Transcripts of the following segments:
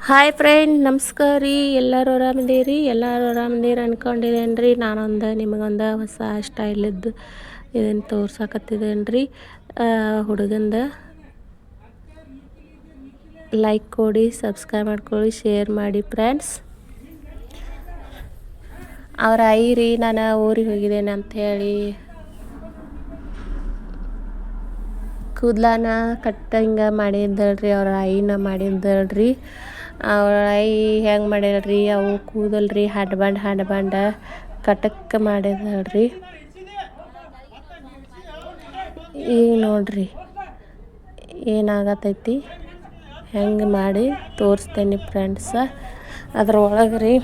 Hi friend, ನಮಸ್ಕಾರ ರೀ. ಎಲ್ಲರೂ ಆರಾಮದೀರಿ? ಎಲ್ಲರೂ ಆರಾಮದೀರಿ ಅನ್ಕೊಂಡಿದ್ದೇನೆ ರೀ. ನಾನೊಂದು ನಿಮಗೊಂದು ಹೊಸ ಸ್ಟೈಲಿದ್ದು ಇದನ್ನು ತೋರ್ಸಕತ್ತಿದ್ದೇನೆ ರೀ. ಹುಡುಗಂದ ಲೈಕ್ ಕೊಡಿ, ಸಬ್ಸ್ಕ್ರೈಬ್ ಮಾಡ್ಕೊಳ್ಳಿ, ಶೇರ್ ಮಾಡಿ ಫ್ರೆಂಡ್ಸ್. ಅವ್ರ ಐ ರೀ, ನಾನು ಊರಿಗೆ ಹೋಗಿದ್ದೇನೆ ಅಂಥೇಳಿ ಕೂದಲನ ಕಟ್ಟಂಗೆ ಮಾಡಿದ್ದಳ್ರಿ. ಅವ್ರ ಐನ ಮಾಡಿದ್ದಳ್ರಿ. ಅವ್ರ ಐ ಹೆಂಗೆ ಮಾಡ್ಯಾಳ್ರಿ, ಅವು ಕೂದಲ್ರಿ ಹಡ್ಬಂಡ್ ಕಟಕ್ ಮಾಡಿದಳ್ರಿ. ಈಗ ನೋಡ್ರಿ ಏನಾಗತೈತಿ, ಹೆಂಗೆ ಮಾಡಿ ತೋರಿಸ್ತೇನೆ ಫ್ರೆಂಡ್ಸ. ಅದ್ರೊಳಗೆ ರೀ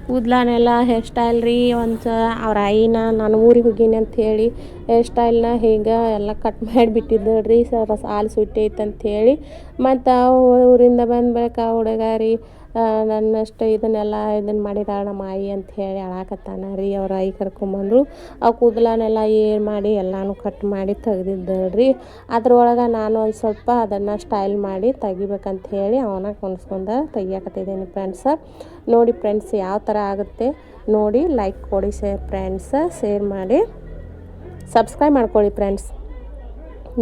ಕೂದಲನೆಲ್ಲ ಹೇರ್ ಸ್ಟೈಲ್ ರೀ. ಅವ್ರ ಐನ ನಾನು ಊರಿಗೆ ಹೋಗೀನಿ ಅಂಥೇಳಿ ಹೇರ್ ಸ್ಟೈಲ್ನ ಹೀಗೆ ಎಲ್ಲ ಕಟ್ ಮಾಡಿಬಿಟ್ಟಿದ್ದಳ್ರಿ. ಸ್ವಲ್ಪ ಸಾಲು ಸುಟ್ಟಿ ಐತೆ ಅಂಥೇಳಿ. ಮತ್ತು ಊರಿಂದ ಬಂದ ಬಳಿಕ ಹುಡುಗ ರೀ ನನ್ನಷ್ಟು ಇದನ್ನು ಮಾಡಿದಾಳೆ ನಮ್ಮ ಆಯಿ ಅಂಥೇಳಿ ಅಳಾಕತ್ತಾನ ರೀ. ಅವ್ರ ಐ ಕರ್ಕೊಂಬಂದು ಆ ಕೂದಲನೆಲ್ಲ ಏರ್ ಮಾಡಿ ಎಲ್ಲನೂ ಕಟ್ ಮಾಡಿ ತೆಗ್ದಿದ್ದಳ್ರಿ. ಅದ್ರೊಳಗೆ ನಾನು ಒಂದು ಸ್ವಲ್ಪ ಅದನ್ನು ಸ್ಟೈಲ್ ಮಾಡಿ ತೆಗಿಬೇಕಂತ ಹೇಳಿ ಅವನ ಕುಣಿಸ್ಕೊಂಡು ತೆಗಿಯಾಕತ್ತಿದ್ದೀನಿ ಫ್ರೆಂಡ್ಸ. ನೋಡಿ ಫ್ರೆಂಡ್ಸ್ ಯಾವ ಥರ ಆಗುತ್ತೆ ನೋಡಿ. ಲೈಕ್ ಕೊಡಿ ಫ್ರೆಂಡ್ಸ, ಶೇರ್ ಮಾಡಿ, ಸಬ್ಸ್ಕ್ರೈಬ್ ಮಾಡ್ಕೊಳ್ಳಿ ಫ್ರೆಂಡ್ಸ್.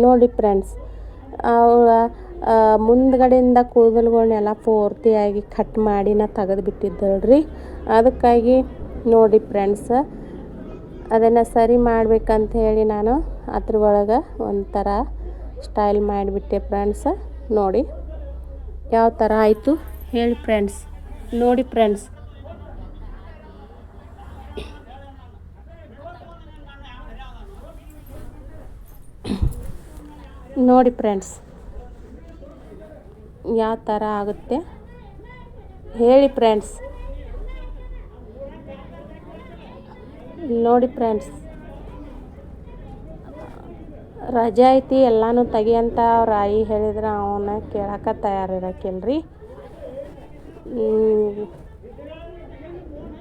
ನೋಡಿ ಫ್ರೆಂಡ್ಸ್, ಅವಳ ಮುಂದ್ಗಡೆಯಿಂದ ಕೂದಲುಗಳನ್ನೆಲ್ಲ ಪೂರ್ತಿಯಾಗಿ ಕಟ್ ಮಾಡಿ ತೆಗೆದು ಬಿಟ್ಟಿದ್ದಳ್ರಿ. ಅದಕ್ಕಾಗಿ ನೋಡಿ ಫ್ರೆಂಡ್ಸ್, ಅದನ್ನು ಸರಿ ಮಾಡ್ಬೇಕಂತ ಹೇಳಿ ನಾನು ಅದ್ರ ಒಳಗೆ ಒಂಥರ ಸ್ಟೈಲ್ ಮಾಡಿಬಿಟ್ಟೆ ಫ್ರೆಂಡ್ಸ. ನೋಡಿ ಯಾವ ಥರ ಆಯಿತು ಹೇಳಿ ಫ್ರೆಂಡ್ಸ್. ನೋಡಿ ಫ್ರೆಂಡ್ಸ್, ನೋಡಿ ಫ್ರೆಂಡ್ಸ್ ಯಾವ ಥರ ಆಗುತ್ತೆ ಹೇಳಿ ಫ್ರೆಂಡ್ಸ್. ನೋಡಿ ಫ್ರೆಂಡ್ಸ್, ರಜೆ ಐತಿ ಎಲ್ಲನೂ ತೆಗಿಯಂತ ಅವ್ರ ಆಯಿ ಹೇಳಿದ್ರೆ ಅವನ್ನ ಕೇಳಕ್ಕೆ ತಯಾರಿರಕ್ಕಿಲ್ರಿ.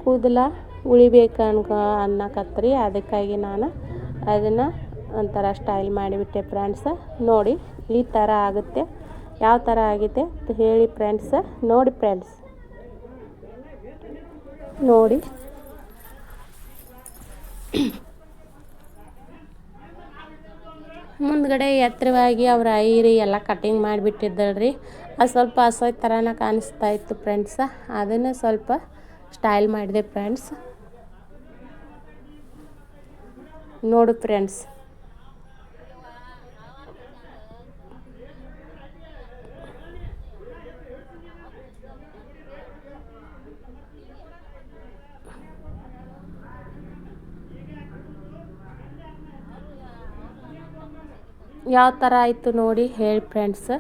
ಕೂದಲ ಉಳಿಬೇಕು ಅನ್ನಕತ್ರಿ. ಅದಕ್ಕಾಗಿ ನಾನು ಅದನ್ನು ಒಂಥರ ಸ್ಟೈಲ್ ಮಾಡಿಬಿಟ್ಟೆ ಫ್ರೆಂಡ್ಸ. ನೋಡಿ ಈ ಥರ ಆಗುತ್ತೆ. ಯಾವ ಥರ ಆಗಿದೆ ಹೇಳಿ ಫ್ರೆಂಡ್ಸ. ನೋಡಿ ಫ್ರೆಂಡ್ಸ್, ನೋಡಿ ಮುಂದ್ಗಡೆ ಎತ್ತರವಾಗಿ ಅವ್ರ ಐರಿ ಎಲ್ಲ ಕಟಿಂಗ್ ಮಾಡಿಬಿಟ್ಟಿದ್ದಳ್ರಿ. ಅದು ಸ್ವಲ್ಪ ಹಸೋಯ್ ಥರನ ಕಾಣಿಸ್ತಾ ಇತ್ತು ಫ್ರೆಂಡ್ಸ. ಅದನ್ನು ಸ್ವಲ್ಪ ಸ್ಟೈಲ್ ಮಾಡಿದೆ ಫ್ರೆಂಡ್ಸ್. ನೋಡು ಫ್ರೆಂಡ್ಸ್, ಯಾವ ಥರ ಆಯಿತು ನೋಡಿ ಹೇಳಿ ಫ್ರೆಂಡ್ಸ್.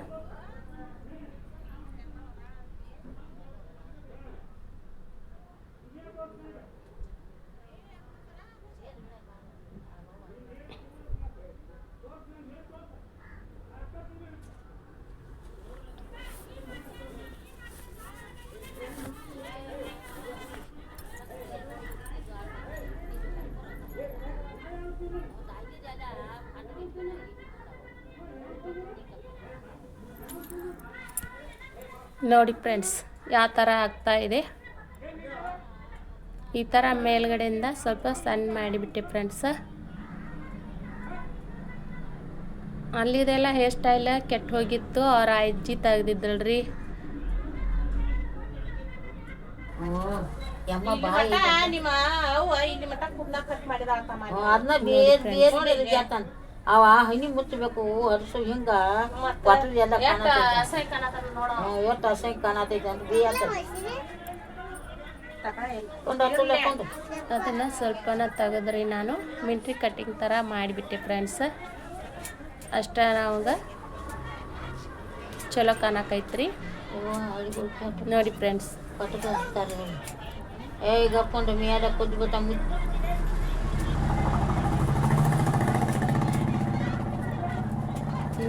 ನೋಡಿ ಫ್ರೆಂಡ್ಸ್ ಯಾವ ಥರ ಆಗ್ತಾ ಇದೆ. ಈ ಥರ ಮೇಲ್ಗಡೆಯಿಂದ ಸ್ವಲ್ಪ ಸಣ್ಣ ಮಾಡಿಬಿಟ್ಟೆ ಫ್ರೆಂಡ್ಸ. ಅಲ್ಲಿದೆಲ್ಲ ಹೇರ್ ಸ್ಟೈಲ್ ಕೆಟ್ಟು ಹೋಗಿತ್ತು. ಅವ್ರ ಅಜ್ಜಿ ತೆಗ್ದಿದ್ದಳ್ರಿ. ಅವ ಹನಿ ಮುಚ್ಚಬೇಕು ಅರ್ಸು ಹಿಂಗ ಎಲ್ಲ ಎಷ್ಟು ಅಸಹ್ಯ ಕಾಣತೈತೆ ಅಂತ ಅದನ್ನು ಸ್ವಲ್ಪನ ತೆಗೆದ್ರಿ. ನಾನು ಮಿಂಟ್ರಿ ಕಟ್ಟಿಂಗ್ ಥರ ಮಾಡಿಬಿಟ್ಟೆ ಫ್ರೆಂಡ್ಸ್. ಅಷ್ಟೇ ನಮಗೆ ಚಲೋ ಕಾಣಕೈತ್ರಿ. ನೋಡಿ ಫ್ರೆಂಡ್ಸ್, ಈಗ ಹಾಕೊಂಡು ಮೇಲ ಕುದ್ಬಿಟ್ಟ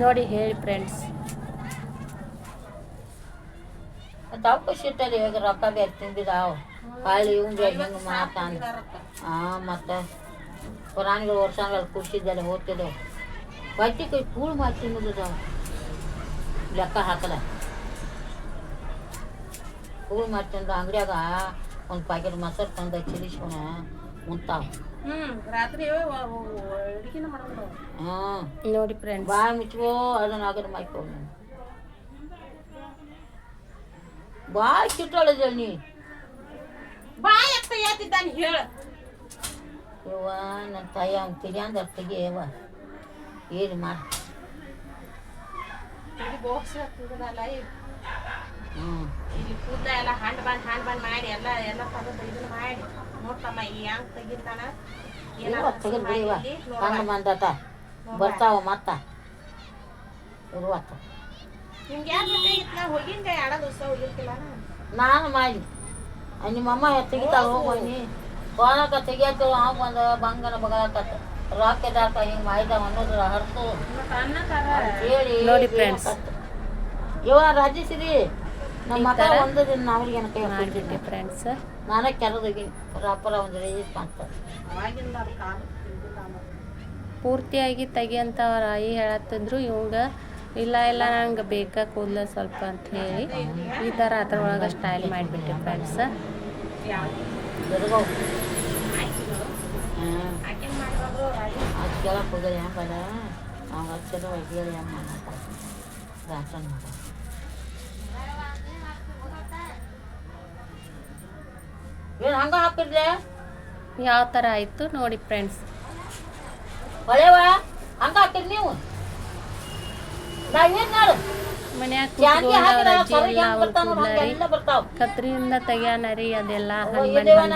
ನೋಡಿ ಹೇಳಿ ಫ್ರೆಂಡ್ಸ್. ಅವಕಾಶ ಇಟ್ಟಲ್ಲಿ ಈಗ ರೊಕ್ಕ ಬೇರೆ ತುಂಬಿದಾವ. ಕಾಳಿ ಇವಂಗ ಹೆಂಗೆ ಮಾತಾನ ಮತ್ತು ಪುರಾಣಿಗಳು ವರ್ಷಗಳು ಖುಷಿದ್ದಲ್ಲ ಓದ್ತಿದ್ದವು. ಬಟ್ಟೆ ಕೈ ಕೂಳು ಮಾಡಿ ತಿನ್ನೋದಾವ. ಲೆಕ್ಕ ಹಾಕಲ್ಲ ಕೂಲ್ ಮಾಡ್ತಂದ್ರೆ ಅಂಗಡಿಯಾಗ ಒಂದು ಪ್ಯಾಕೆಟ್ ಮೊಸರು ತಂದು ಚಿಲಿಸ್ಕೊಣ ಉಂತಾವ ರಾತ್ರಿ ಅಡುಗೆನ ಮಾಡೋದು ಹಾಂ ನೋಡಿ ಫ್ರೆಂಡ್ಸ್. ಬಾಯಿ ಮುಚ್ಕೋ ಅದನ್ನ ಆಗದ ಮಾಡ್ಕೊ ಬಾಯಿ ಕಿಟ್ಟೊಳದ ನೀ ಬಾಯ್ ಅಪ್ಪ ಯಾತಿದ್ದಾನೆ ಹೇಳು. ಯವ್ವ ನನ್ನ ತಾಯಿ ಅವ್ನು ತಿರ್ಯಾಂದ ತೆಗಿಯವ್ವ ಏನು ಮಾಡಿ ಇಲ್ಲಿ ಕೂದ ಎಲ್ಲ ಹಂಡ್ ಬಂದ್ ಮಾಡಿ ಎಲ್ಲ ತಗದು ಇದನ್ನ ಮಾಡಿ ನೋಡ್ತಮ್ಮ ಈ ಹಂಗ್ ತೆಗಿತಾನ ತೆಗೆದು ಬಿಡಿವ ಹಂಗೆ ಮಂದತ ಬರ್ತಾವ ಮತ್ತ ಇರುವತ್ತ ನಿಮ್ಗೆ ಯಾರು ಬೇಕಾಗಿತ್ತು? ನಾ ಹೋಗಿಂದ 2 ದಿವಸ ಹೋಗಿರ್ತಿಲ್ಲ ನಾನು ಮಾಡಿ ನಿಮ್ಮಮ್ಮ ತೆಗಿತಾಳ ಹೋಗಿ ಕೋನಕ ತೆಗಿಯಕ್ಕೆ ಅವ ಬಂದ ಬಂಗನ ಬಗಲಕತ್ತ ರಾಕೆದಾಕ ಹಿಂಗೆ ಮಾಡಿದಾವ ಅನ್ನೋದ್ರ ಹರ್ತು ಹೇಳಿ ನೋಡಿ ಫ್ರೆಂಡ್ಸ್. ಇವ ರಾಜೇಶ್ವರಿ ನಮ್ಮ ಮಗ ಒಂದು ದಿನ ಅವ್ರಿಗೆ ಕೈ ಮಾಡಿಬಿಟ್ಟೆ ಫ್ರೆಂಡ್ಸ್. ನಾನೇ ಕೆರದೋಗಿನಿ ರಾಪರ ಒಂದು ರೇಜಿಸ್ ಅಂತ ಪೂರ್ತಿಯಾಗಿ ತೆಗಿಯಂತ ಅವ್ರ ಆಯಿ ಹೇಳತ್ತಿದ್ರು. ಇವಂಗ ಇಲ್ಲ ನಂಗೆ ಬೇಕಾ ಕೂದಲ ಸ್ವಲ್ಪ ಅಂತ ಹೇಳಿ ಈ ಥರ ಅದ್ರೊಳಗೆ ಸ್ಟೈಲ್ ಮಾಡಿಬಿಟ್ಟೆ ಫ್ರೆಂಡ್ಸ್. ಅದಕ್ಕೆಲ್ಲ ಕೂದಲು ಹೆಂಗಲ್ಲ ಅವ್ನು ಹಚ್ಚಿದ ಹೇಳಿ ಹೆಂಗೆ ರಾಸನ್ ಮಾಡ ಏನು ಹಂಗೆ ಹಾಕಿದ್ಲೆ ಯಾವ ಥರ ಆಯಿತು ನೋಡಿ ಫ್ರೆಂಡ್ಸ್. ಹೊಳೆವ ಹಂಗೆ ಹಾಕಿದ್ ನೀವು ನಾವೇನು ನೋಡು ಮನ್ಯಾಗ ಚಾಂದಿ ಹಾಕಿದ್ರೆ ಕೂತ್ಕೊಂಡು ಹೆಂಗೆ ಬರ್ತಾವ ನೋಡಿ ಎಲ್ಲ ಬರ್ತಾವ ಕತ್ರಿಯಿಂದ ತೆಗ್ಯಾನ ರೀ ಅದೆಲ್ಲ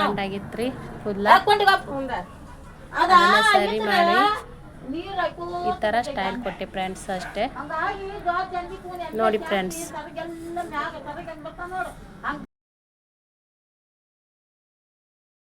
ಹಂಡಾಗಿತ್ರಿ ಕೂದಲ. ಅದನ್ನ ಸರಿ ಮಾಡಿ ಈ ಥರ ಸ್ಟೈಲ್ ಕೊಟ್ಟೆ ಫ್ರೆಂಡ್ಸ್ ಅಷ್ಟೇ. ನೋಡಿ ಫ್ರೆಂಡ್ಸ್.